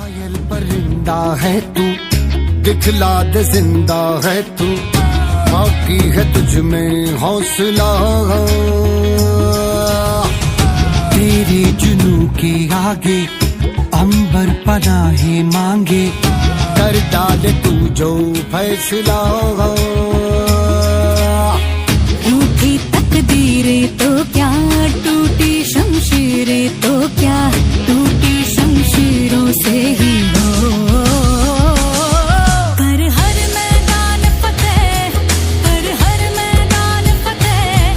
घायल परिंदा है तू, दिखला दे जिंदा है तू, बाकी है तुझ में हौसला। तेरे जुनू के आगे अंबर पनाहे मांगे, कर डाले तू जो फैसला। रूठी तकदीरें तो क्या, टूटी शमशीरें तो क्या, टूटी शमशीरों से ही हो। कर हर मैदान फतेह, कर हर मैदान फतेह,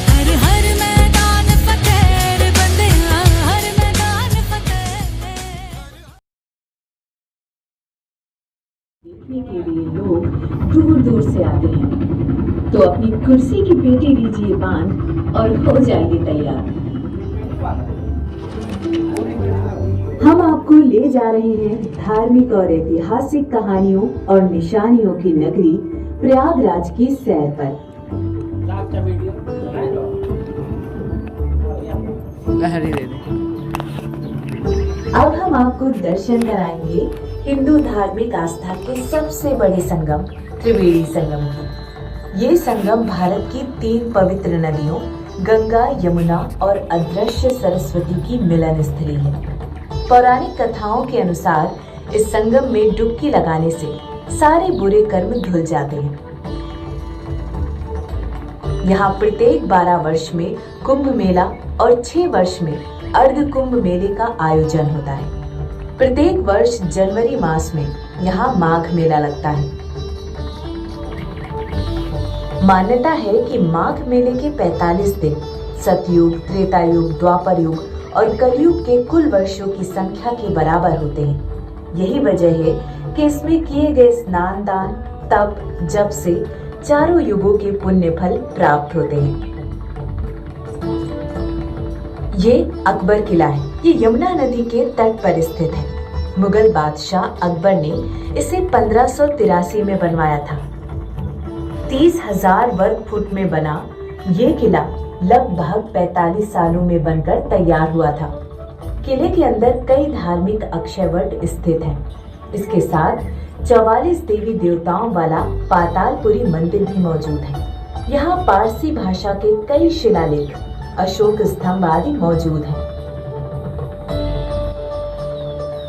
कर हर मैदान फतेह रे बंदिया, हर मैदान फतेह। देखने के लिए लोग दूर दूर से आते हैं, तो अपनी कुर्सी की पेटी लीजिए बांध और हो जाइए तैयार। हम आपको ले जा रहे हैं धार्मिक और ऐतिहासिक कहानियों और निशानियों की नगरी प्रयागराज की सैर पर। अब हम आपको दर्शन कराएंगे हिंदू धार्मिक आस्था के सबसे बड़े संगम त्रिवेणी संगम की। ये संगम भारत की 3 पवित्र नदियों गंगा, यमुना और अदृश्य सरस्वती की मिलन स्थली है। पौराणिक कथाओं के अनुसार इस संगम में डुबकी लगाने से सारे बुरे कर्म धुल जाते हैं। यहाँ प्रत्येक 12 वर्ष में कुंभ मेला और 6 वर्ष में अर्ध कुंभ मेले का आयोजन होता है। प्रत्येक वर्ष जनवरी मास में यहाँ माघ मेला लगता है। मान्यता है कि माघ मेले के 45 दिन सतयुग, त्रेता युग, द्वापर युग और कलयुग के कुल वर्षों की संख्या के बराबर होते हैं। यही वजह है कि इसमें किए गए स्नान, दान, तप, जप से चारों युगों के पुण्य फल प्राप्त होते हैं। ये अकबर किला है। ये यमुना नदी के तट पर स्थित है। मुगल बादशाह अकबर ने इसे 1583 में बनवाया था। 30,000 वर्ग फुट में बना ये किला लगभग 45 सालों में बनकर तैयार हुआ था। किले के अंदर कई धार्मिक अक्षयवट स्थित हैं। इसके साथ 44 देवी देवताओं वाला पातालपुरी मंदिर भी मौजूद है। यहाँ पारसी भाषा के कई शिलालेख, अशोक स्तंभ आदि मौजूद हैं।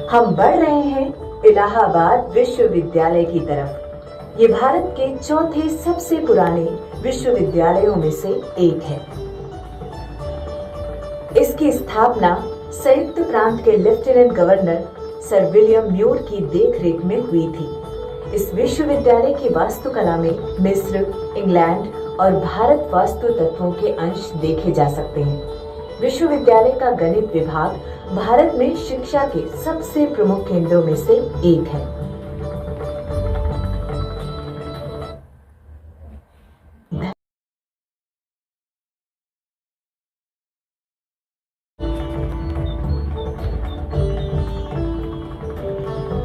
हम बढ़ रहे हैं इलाहाबाद विश्वविद्यालय की तरफ। ये भारत के चौथे सबसे पुराने विश्वविद्यालयों में से एक है। इसकी स्थापना संयुक्त प्रांत के lieutenant governor sir William Muir की देखरेख में हुई थी। इस विश्वविद्यालय की वास्तुकला में मिस्र, इंग्लैंड और भारत वास्तु तत्वों के अंश देखे जा सकते हैं। विश्वविद्यालय का गणित विभाग भारत में शिक्षा के सबसे प्रमुख केंद्रों में से एक है।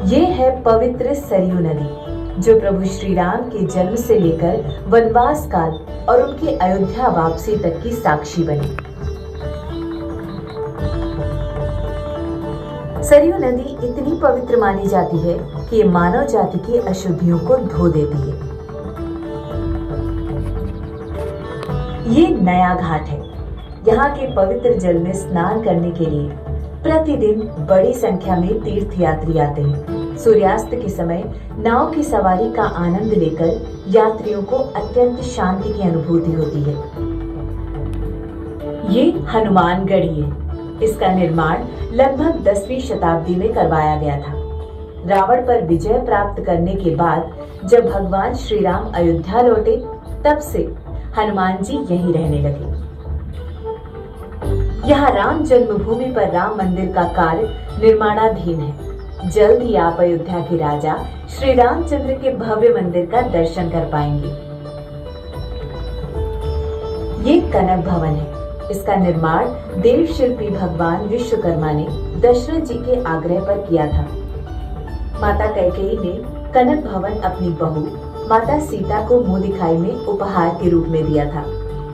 ये है पवित्र सरयू नदी, जो प्रभु श्री राम के जन्म से लेकर वनवास काल और उनकी अयोध्या वापसी तक की साक्षी बनी। सरयू नदी इतनी पवित्र मानी जाती है कि ये मानव जाति की अशुद्धियों को धो देती है। ये नया घाट है। यहाँ के पवित्र जल में स्नान करने के लिए प्रतिदिन बड़ी संख्या में तीर्थयात्री आते हैं। सूर्यास्त के समय नाव की सवारी का आनंद लेकर यात्रियों को अत्यंत शांति की अनुभूति होती है। ये हनुमानगढ़ी है। इसका निर्माण लगभग 10वीं शताब्दी में करवाया गया था। रावण पर विजय प्राप्त करने के बाद जब भगवान श्री राम अयोध्या लौटे, तब से हनुमान जी यहीं रहने लगे। यहाँ राम जन्मभूमि पर राम मंदिर का कार्य निर्माणाधीन है। जल्द ही आप अयोध्या के राजा श्री रामचंद्र के भव्य मंदिर का दर्शन कर पाएंगे। ये कनक भवन है। इसका निर्माण देव शिल्पी भगवान विश्वकर्मा ने दशरथ जी के आग्रह पर किया था। माता कैकेयी ने कनक भवन अपनी बहू माता सीता को मुंह दिखाई में उपहार के रूप में दिया था।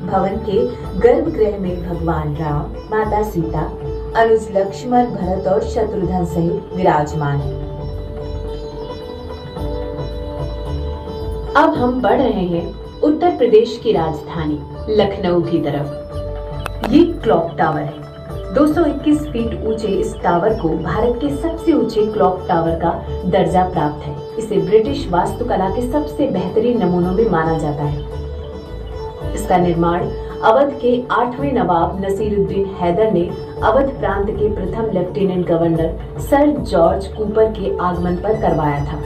भवन के गर्भगृह में भगवान राम, माता सीता अनुज लक्ष्मण भरत और शत्रुघ्न सहित विराजमान है। अब हम बढ़ रहे हैं उत्तर प्रदेश की राजधानी लखनऊ की तरफ। ये क्लॉक टावर है। 221 फीट ऊंचे इस टावर को भारत के सबसे ऊंचे क्लॉक टावर का दर्जा प्राप्त है। इसे ब्रिटिश वास्तुकला के सबसे बेहतरीन नमूनों में माना जाता है। इसका निर्माण अवध के 8वें नवाब नसीरुद्दीन हैदर ने अवध प्रांत के प्रथम lieutenant governor sir George Cooper के आगमन पर करवाया था।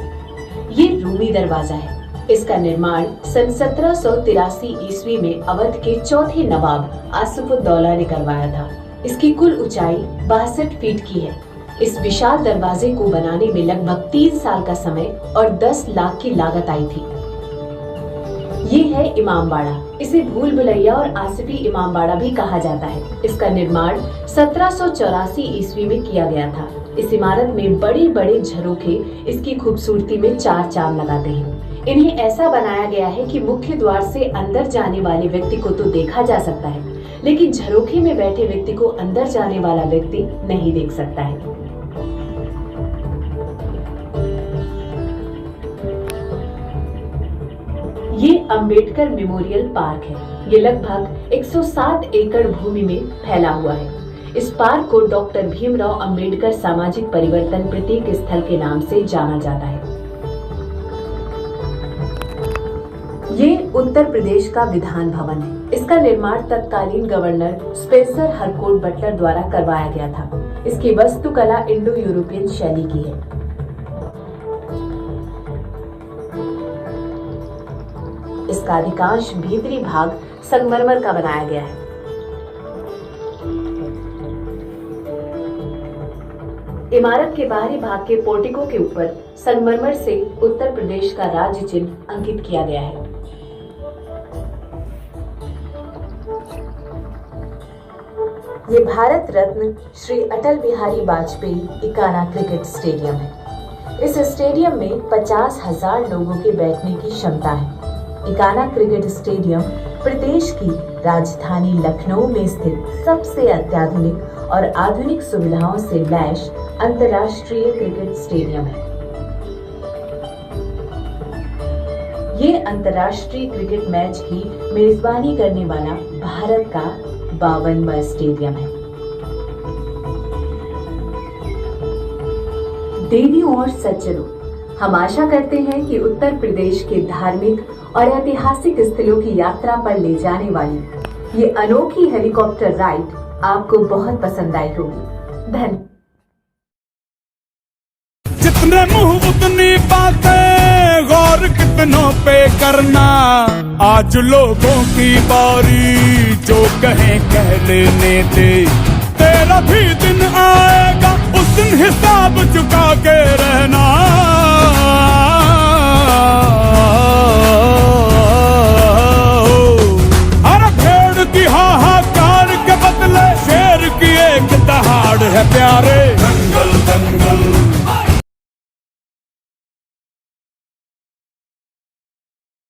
ये रूमी दरवाजा है। इसका निर्माण सन 1783 ईस्वी में अवध के चौथे नवाब आसिफउद्दौला ने करवाया था। इसकी कुल ऊंचाई 62 फीट की है। इस विशाल दरवाजे को बनाने में लगभग 3 साल का समय और 10 लाख की लागत आई थी। ये है इमामबाड़ा। इसे भूल भुलैया और आसिफी इमामबाड़ा भी कहा जाता है। इसका निर्माण 1784 ईस्वी में किया गया था। इस इमारत में बड़े बड़े झरोखे इसकी खूबसूरती में चार चांद लगाते हैं। इन्हें ऐसा बनाया गया है कि मुख्य द्वार से अंदर जाने वाले व्यक्ति को तो देखा जा सकता है, लेकिन झरोखे में बैठे व्यक्ति को अंदर जाने वाला व्यक्ति नहीं देख सकता है। ये अंबेडकर मेमोरियल पार्क है। ये लगभग 107 एकड़ भूमि में फैला हुआ है। इस पार्क को डॉक्टर भीमराव अंबेडकर सामाजिक परिवर्तन प्रतीक स्थल के नाम से जाना जाता है। ये उत्तर प्रदेश का विधान भवन है। इसका निर्माण तत्कालीन गवर्नर स्पेंसर हरकोट बटलर द्वारा करवाया गया था। इसकी वास्तुकला इंडो यूरोपियन शैली की है। इसका अधिकांश भीतरी भाग संगमरमर का बनाया गया है। इमारत के बाहरी भाग के पोर्टिको के ऊपर संगमरमर से उत्तर प्रदेश का राज्य चिन्ह अंकित किया गया है। ये भारत रत्न श्री अटल बिहारी वाजपेयी इकाना क्रिकेट स्टेडियम है। इस स्टेडियम में 50,000 लोगों के बैठने की क्षमता है। इकाना क्रिकेट स्टेडियम प्रदेश की राजधानी लखनऊ में स्थित सबसे अत्याधुनिक और आधुनिक सुविधाओं से लैस अंतर्राष्ट्रीय क्रिकेट स्टेडियम है। ये अंतर्राष्ट्रीय क्रिकेट मैच की मेजबानी करने वाला भारत का 52वां स्टेडियम है। देवियों और सज्जनों, हम आशा करते हैं कि उत्तर प्रदेश के धार्मिक और ऐतिहासिक स्थलों की यात्रा पर ले जाने वाली ये अनोखी हेलीकॉप्टर राइड आपको बहुत पसंद आई होगी। धन्यवाद। जितने मुंह उतनी बातें, गौर कितनों पे करना। आज लोगों की बारी, जो कहें कह लेने दे। तेरा भी दिन आएगा, उस दिन हिसाब चुका के रहना। अरे भेड़ की हाहाकार के बदले शेर की एक दहाड़ है प्यारे।